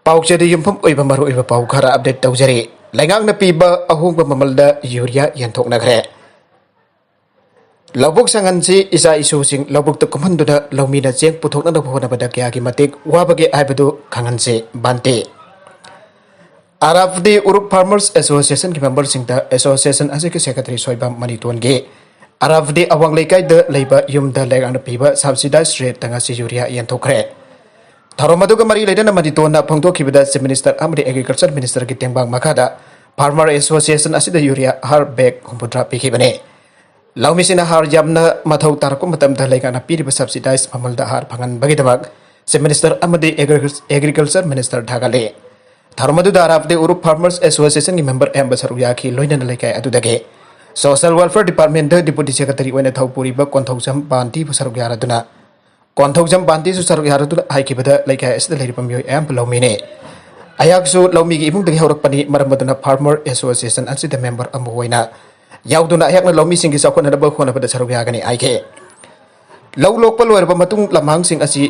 पाउचेदी युमफम ओइबा मरुइबा पाउ खरा अपडेट तौजरी लैंगांगना पीबा अहोंगबा ममलदा यूरिया यंथोकनखरे लौबुक संगनसी इसा इशुसिंग लौबुक तो कुमहंदुदा लौमीना चेंग पुथोकना होनबदा क्यागी मतिक वाबगे आइबदु खंगनसे बांते आरएफडी उरुक फार्मर्स एसोसिएशन की मेंबर सिंगदा एसोसिएशन असे के सेक्रेटरी सोइबा मनितोनगे आरएफडी अवांग लेकाइदा लेबा युमदा लैंगांगना पीबा सब्सिडाइज रेट तंगासी यूरिया यंथोकरे थरोमदुग मरी लेदना मनितोना फोंदोखिबदा चीफ मिनिस्टर अमरी एग्रीकल्चर मिनिस्टर की तेंबांग मखादा फार्मर एसोसिएशन असिदा यूरिया हर बैग हुंबुद्रा पिखिबने लौमिसिना हार यामना मथौ तारको मतमदा लेगाना पीरिबा सब्सिडाइज ममलदा हार फंगन बगिदमक चीफ मिनिस्टर अमदी एग्रीकल्चर मिनिस्टर ढागले थरोमदुदा आरएफडी उरुक फार्मर्स एसोसिएशन की मेंबर एम्बसर उयाखी लोइनना लेकाय अदुदगे social welfare department deputy secretary ओइना थौपुरिबा कोंथौजम बांती फसरुक यारादुना कोंथौजम बांती सुसरुक यारादुना हाइकिबदा लेकाय असदा लेरिबा मियोय एम्प लौमिने अयाकसु लौमिगी इमुंगदगी हौरकपनी मरमदुना फार्मर एसोसिएशन असिदा मेंबर अमु ओइना याउदुना अयाकना लौमिसिंगी चाउखनदबा होनबदा सरुक यागनी आइके लौ लोकपा लोइरबा मतुंग लमांगसिंग असि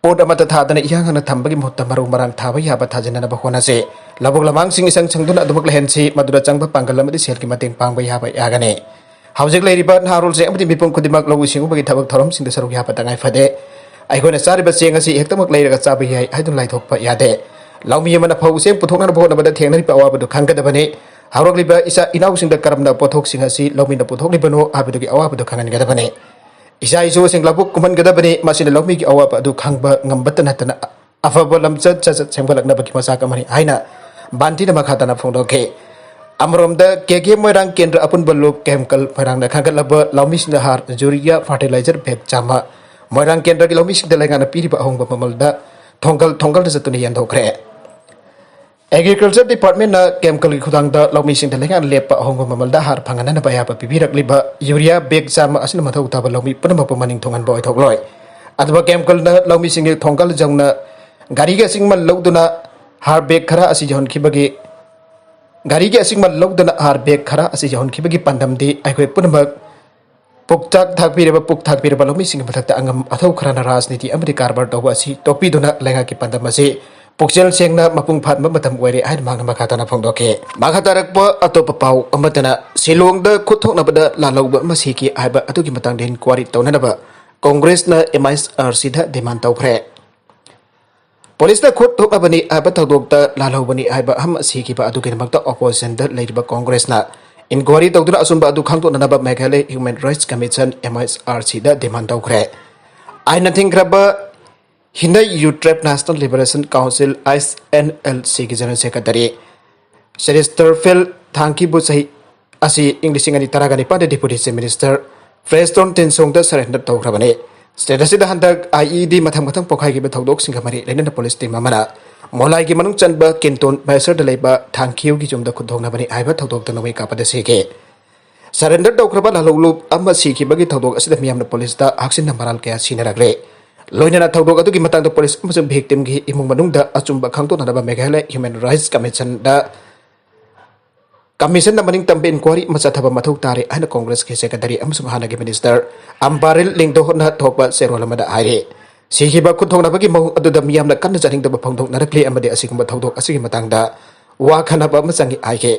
पोट अमता थादना इयांगना थंबगी मुहत्ता मरु मरांग थाबा याबा थाजननबा होनसे लबुक लमांगसिंग इसंग संगदुना अदुमक लहेनसि मदुदा चंगबा पांगल अमदि सेलकी मतेंग पांगबा याबा यागने हौजिक लेरिबा नारोलसे अमदि मिपुम खुदिमक लौ सिंगुबगी थबक थरमसिंग सरुक याबा तंगाय फदे आइखोना चारिबा चेंग असि हेक्तमक लेरगा चाबा याय हाइदुन लाइथोकपा यादे लौमी अमना फौसे पुथोकना होनबदा थेंगनरिबा अवाबदु खांगदबने हौरकलिबा इसा इनाउसिंग करमना पोथोकसिंग असि लौमीना पोथोकलिबनो हाबदुगी अवाबदु खांगनगदबने इसा इजोसिंग लबुक कुमनगदबने मसिना लौमीगी अवाबा अदु खांगबा ngambata natana afaba lamchat chachat semgalaknabaki masak amani haina bantina makhatana phongdoke amromda kege moirang kendra apunba loop chemical moirangna khangalaba laumisna har urea fertilizer bag chama moirang kendra ki laumisna lengana piriba ahongba mamalda thonggal jasatuni yandokre agriculture department na chemical ki khudangda laumisna lengana lepa ahongba mamalda har phangana na bayaba pibirakliba urea bag chama asina mathau taba laumi panama pamaning thongan boy thokloi अथवा chemical लौमी Singh थोंगल जौना गाड़ी के सिंगमल लौदुना हार bag खरा असि जहनखिबगी गाड़ी के सिंगमल लौदुना हार बेग खरा असि जहनखिबगी पंदमदि आइखोय पुनमक पुक्ताक थाकपिरबा लौमी सिंह मथक्ता अंगम अथौ खराना राजनीति अमदि कारबार तौबा असि टोपीदुना लेंगा की पंदम असि पुक्चेल सेंगना मपुंग फातमा मतम ओइरे हाइन मांगना मखाताना फोंदोके माखातारक अतोप पाउ अमतना सिलोंगदा खुथोकनबदा लालौबा मसिकी आइबा अतुगी मतंग इंक्वायरी तौननबा कांग्रेस न MISRC दा डिमांड तौखरे पुलिस दा खुद थोकबनी आबा थौदोकता लालौबनी आइबा हम सिकिबा अदुगिनमक्ता ऑपोजिशन दा लेरिबा कांग्रेस ना इंक्वायरी तौदुना असुंबा अदु खांगतोननबा Meghalaya human rights commission MISRC दा डिमांड तौखरे आइना थिंग्रबा हिंदा यूट्रेप नेशनल लिबरेशन काउंसिल ISNLC की जनरल सेक्रेटरी सेरेस्टरफिल थांकीबु सही असि इंग्लिशिंग अनि तरागनि पादे deputy chief minister Prestone Tynsong surrender तौख्रबने स्टेटस हंदक IED मथंग मथंग पोखाई की थौदोक सिंगमरी लेना पुलिस टीम अमना मोलाई की मनुंग चनब किंटोन मैसर लेबा थांखियो की जुमद खुदोंगनबनी आइबा थौदोक तनोई कापदे सेके सरेंडर तौख्रबा लालौलुप अमा सिखिबगी थौदोक असिदा मियामना पुलिस दा हाक्सिन मराल कया सिनरगरे लोइना थौदोक अदुगी मतंग पुलिस अमसुंग विक्टिम की इमुंग मनुंगदा अचुंबा खांगतोनबा मेघालय ह्यूमन राइट्स कमीशन दा कमीशन मनिंग तंबे इंक्वायरी मचाथबा मथौ तारे आना कांग्रेस के सेक्रेटरी अमसुंग हानागी मिनिस्टर अम्बारिल लिंगदोहना थोकबा सेरोलमदा आइरे सिहिबा खुथोंगनबगी मौ अदुदा मियामना कन्न जानिंगदबा फंगदोकनरक्ले अमदे असिगुंबा थौदोक असिगी मतंगदा वा खनबा मचंगी आइके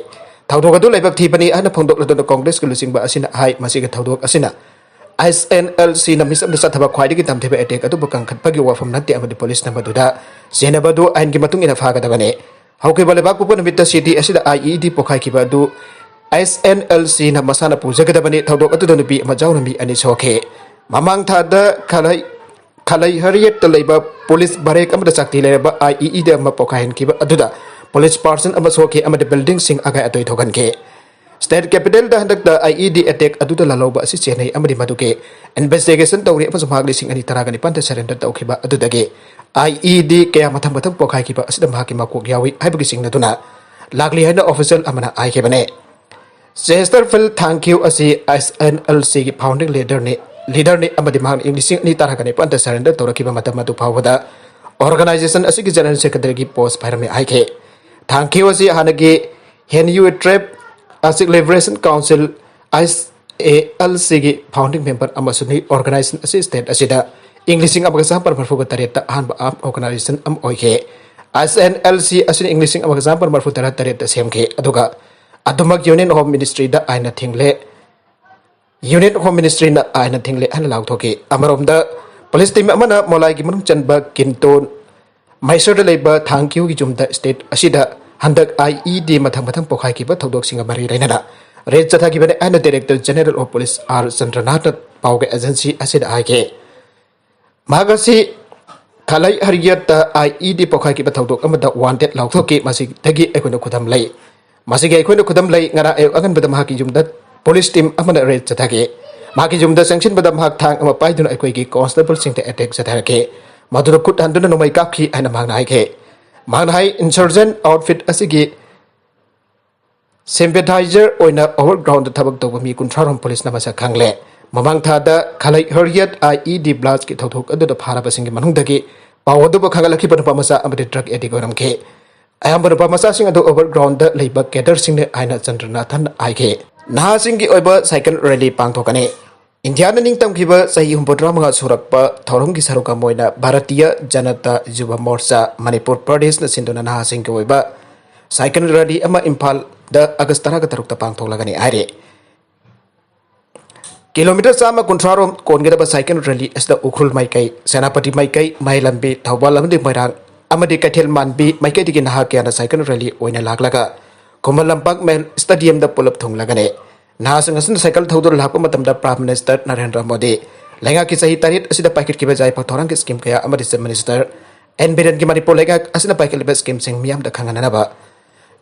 थौदोक अदु लेबक थीबनी आना फंगदोकलदना कांग्रेस के लुसिंगबा असिना हाई मसिगे थौदोक असिना ISNLC na misam da sathaba khwaidigi tamtheba attack adu bukangkhatpagi wafam natte amadi police na maduda senabadu ain gi matung ina phagadabane हौके बलेबाक पुपन मित सिटी असिदा IED पोखाई किबा दु ISNLC ना मसाना पुजगदबने थौदोक अतुद नुपी मजाउन मी अनि सोखे ममांग थादा खलाई हरियत तलैबा पुलिस बरेक अमदा चक्ति लेबा IED अमा पोखाइन किबा अदुदा पुलिस पर्सन अमा सोखे अमदा बिल्डिंग सिंग अगाय अतोय थोगन के स्टेट कैपिटल दा हंदक दा IED अटैक अदुदा लालौबा असि चेन्नई अमदि मदुके इन्वेस्टिगेशन तौरि अमसु मागलि सिंग अनि तरागनि पंत सरेंडर तौखिबा अदुदगे IED kaya mathang pokai kiba asida mahaki makok yawi haibagi singnaduna lagli haina official amana aikebane Chesterfield thank you asi ISNLC ki founding leader ne amadi mahang English ni taragane panta surrender torakiba matam matu phawada organization asi ki general secretary ki post phairame aike thank you asi hanagi henu trap asi liberation council ISALC ki founding member amasuni organization asi state asida Englishing abagasa par marfuga tareta han ba organization am oike SNLC asin English ang example marfu tara taret ta semke aduga adumak Union Home Ministry da aina thingle Union Home Ministry na aina thingle an law thoke amarom da police team amana molai gi manung chanba kinton Mysore da leba thank you gi jumda state asida handak IED mathang pokhai ki ba thodok singa bari rainana red chatha gi bane aina Director General of Police R Chandranath pauge agency asida aike magasi Kalai hariyat IED pokhai ki bathawdok amada wanted lauthoki masig tagi ekono khudam lai masig ekono khudam lai ngara agan badam haki jumda police team amana red chathage maki jumda sanction badam hak thang ama paiduna ekoi ki constable sing te attack chathake madura kut handuna nomai kapki aina magna haike magna hai insurgent outfit asigi sympathizer oina overground thabak to mi kunthrarom police namasa khangle Mamang thada Kalai hariyat IED blast ki thawthok adu da phara basing manung dagi pawadu ba khangala ki panpa masa amade drug addict oram ke ayam panpa masa sing adu overground da leiba cater sing ne aina Chandranathan aike naha sing ki oiba cycle rally pangthokane India na ning tam khiba sahi humpodra manga surakpa thorong ki saruka moina Bharatiya Janata Yuva Morcha Manipur Pradesh na sinduna naha sing ki oiba cycle rally ama Imphal da Agastara ka tarukta pangtholagani are Kilometer sama kuntrarom kongeda ba cycle rally asda ukhul maikai senapati maikai mailambi thawbal amdi mairang amadi kathel manbi maikai digi naha kya na cycle rally oina laglaga komalampak mel stadium da pulap thunglagane naha sangasin cycle thawdur lakpa matam da Prime Minister Narendra Modi lenga ki sahi tarit asida packet ki bajai pathorang ki scheme kaya amadi Chief Minister N Biren ki Manipur lenga asina packet liba scheme sing miam da khangana ba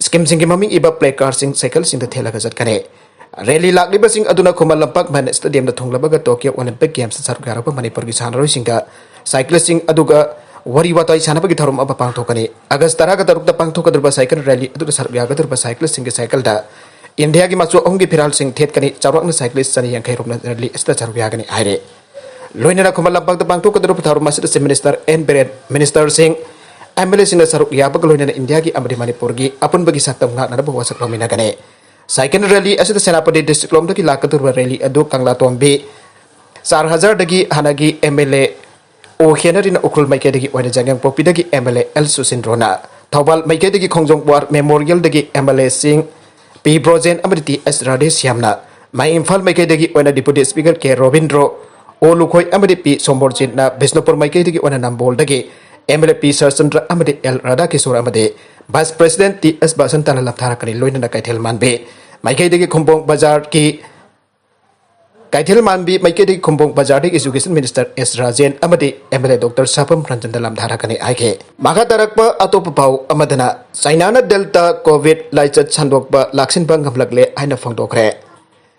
scheme sing ki maming iba play car sing cycle sing da thela gajat kane Rally lakli basing aduna kumal lampak man stadium da thunglabaga Tokyo Olympic Games saruk yarapa Manipur gi sanaroi singka cycling aduga wari watai sanabagi tharum aba pangthokani August tara ka taruk da pangthokadurba cycle rally aduga saruk yagadurba cycling gi cycle da India gi machu ongi phiral sing thet kani charak na cyclist sani yang khairumna rally sta saruk yagani aire loinera kumal lampak da pangthokadurba tharum masida Chief Minister N Biren Minister Singh MLA sing saruk yabag loinera India gi amadi Manipur gi apun bagi satam ngak na bawa sak lomina gane Cycle rally asida Senapati district lom dagi lakatur rally adu kangla tombe 4000 dagi hanagi MLA o henarina ukrul maike dagi oina jangang popi dagi MLA El Susindrona thawbal maike dagi khongjong war memorial dagi MLA Singh P Brojen amriti S Radesh Yamna mai Imphal maike dagi oina deputy speaker K Robindro o lukhoi amri P Somborjin na Bisnupur maike dagi oina nambol dagi MLA P Sarchandra amri L Radha Kishore amade Vice President T S Basantana lapthara kani loina na kaithel manbe Maikai degi Khumbong Bazar ki Kaithel manbi Maikai degi Khumbong Bazar degi Education Minister S Rajen amadi MLA Dr Sapam Ranjan dalam dhara kani aike maka tarakpa atop pau amadana Sainana Delta COVID laichat chandokpa laksin bang ngamlagle aina phangdokre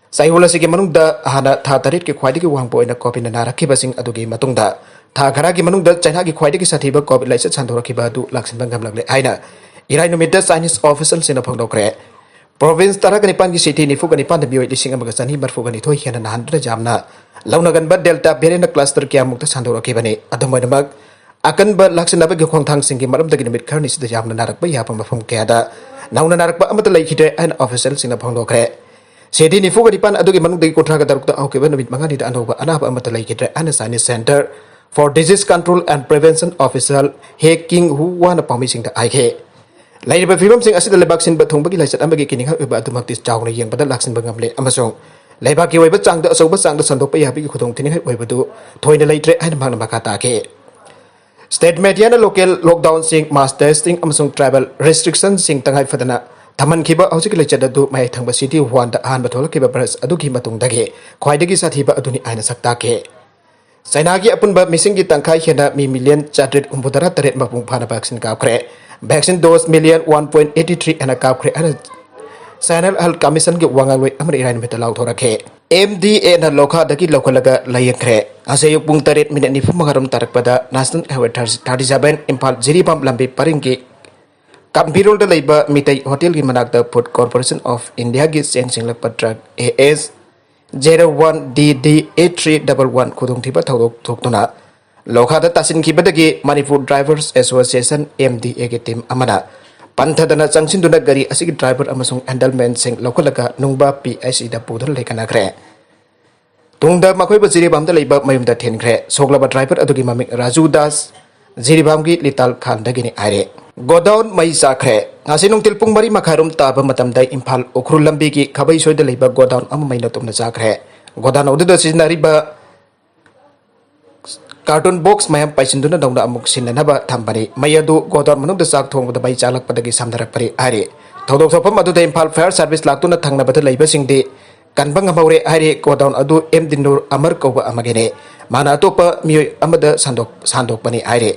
Saihula sigi manungda hana tha tarit ki khwaidigi wangpo ina COVID na rakhiba sing adugi matungda tha khara gi manungda China gi khwaidigi sathiba COVID laichat chandokhiba adu laksin bang ngamlagle aina Irai numida Chinese official sina phangdokre Province Tarakanipan ki city ni Fuganipan da bioi lising amaga sani barfugani thoi hena na handra jamna launagan ba delta berena cluster kya mukta sandora ke bane adomoidamak akan ba laksana ba khongthang singi maram da ginamit kharni sida jamna narak ba yapa mafum kya da nauna narak ba amata Leikhidre an official sina phangdokre city ni Fuganipan adugi manung dagi kothra ga darukta auke ba namit mangani da anoba anaba amata Leikhidre an Science Center for Disease Control and Prevention official He King Hu wana pamising da aike Lainaba fibam sing asida lebaksin ba thongbagi laisat ambagi kining ha uba adumaktis chawna yeng bada laksin bangamle amasong leibaki oiba changda asoba changda sandokpa yabi khudong tining ha oibadu thoina leitre aina mangna makata ke state media na local lockdown sing mass testing amasong travel restrictions sing tangai fadana thaman khiba hojik leichada du mai thangba city one da han bathol khiba bras adu ki matung dage khwaidagi sathiba aduni aina sakta ke China gi apunba missing gi tangkai hena mi million chatret umbudara taret mapung phana vaccine kapkre vaccine dose million 1.83 and a kapkre and China Health Commission gi wangaloi amri irain metalau thorakhe MDA na lokha dagi lokalaga layekre ase yupung taret minute ni fumangarum tarakpada National Highway 37 Imphal Jiribam lambi paringgi Kampirol da leiba mitai hotel gi manakta Food Corporation of India gi sensing lakpatra AS 01DD8311 khudung thiba thawdok thoktuna lokhada tasin khibadagi Manipur Drivers Association MDA ge team amana panthadana changsin-duna gari asigi driver amasung handleman sing lokalaga nungba PIC da pudhal lekana kre tungda makhoi ba Jiribam da leiba mayumda thenkre soglaba driver adugi maming Raju Das Jiribam gi Lital Khan dagini are Godown mai sakre ngasi nung tilpung mari makharum taba matamda Imphal Youkhre lambi ki khabai soida leiba godown ama mai natumna sakre godown odu sinari ba carton box mayam paisinduna dongda amuk sinanaba thambani mayadu godown manung da sak thong da bai chalak padagi samdarak pari ari thodok thopam adu da Imphal fire service laktuna thangna bada leiba singdi kanbang amaure ari godown adu Dinur amar koba amagene mana atopa mioi amada sandok bani ari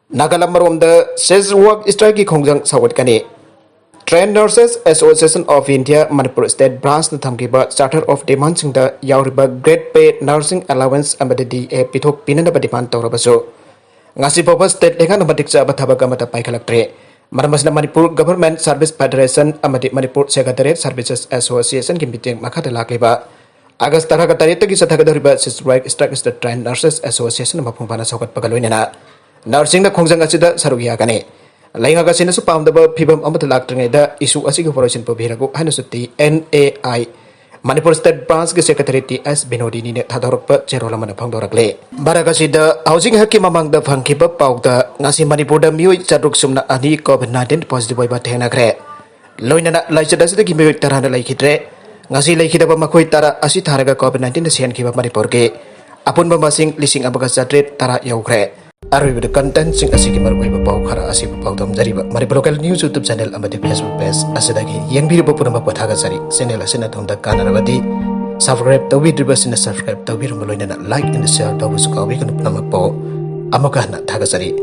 Nagalam the says work strike Kongjang Sawatkani. Trained Nurses Association of India Manipur State Branch the Thamgiba Charter of Demanding the Yauriba Great Pay Nursing Allowance Amadi a Pito Pinana Badipan Torabaso. Ngasi Papa State Legan Badiksa Batabagamata Paikalaktre. Madamasna Manipur Government Service Federation Amadi Manipur Secretariat Services Association Kimbiting Makatalakiba. August Tarakatarita Gisatagariba says work strike is the Trained Nurses Association of Pumpana Sokat Pagaluina. Nursing the Kongjang Asida Saruyagane. Lainga Gasina Supamdaba Pibam Amatalaktranga issue a Singapore Pobirago Hanasuti NAI Manipur State Branch Secretary as Binodini Tadorpa Cherolamana Pandoragle. Baragasida housing Hakim among the Funkiba Pauda Nasi Manipur the Mu Chaduk Sumna Ani COVID-19 positive by Thengnare. Loina Laichadas the Gimu Tarana Leikhidre Ngasi Leikhidaba Makuitara Asitaraga COVID-19 the Sian Kiba Manipurge apunba masing lising abagasatret Tara Youkhre. Are with the content sing a Sikhiba Khara Asipam Jariba Manipur local news YouTube channel amadi Facebook page Asadagi Yang Biru Purama Patagasari channel Senatum the Kanavadi subscribe the video in the subscribe the video like and share the Wusuka we can Namapo Amakana Tagasari.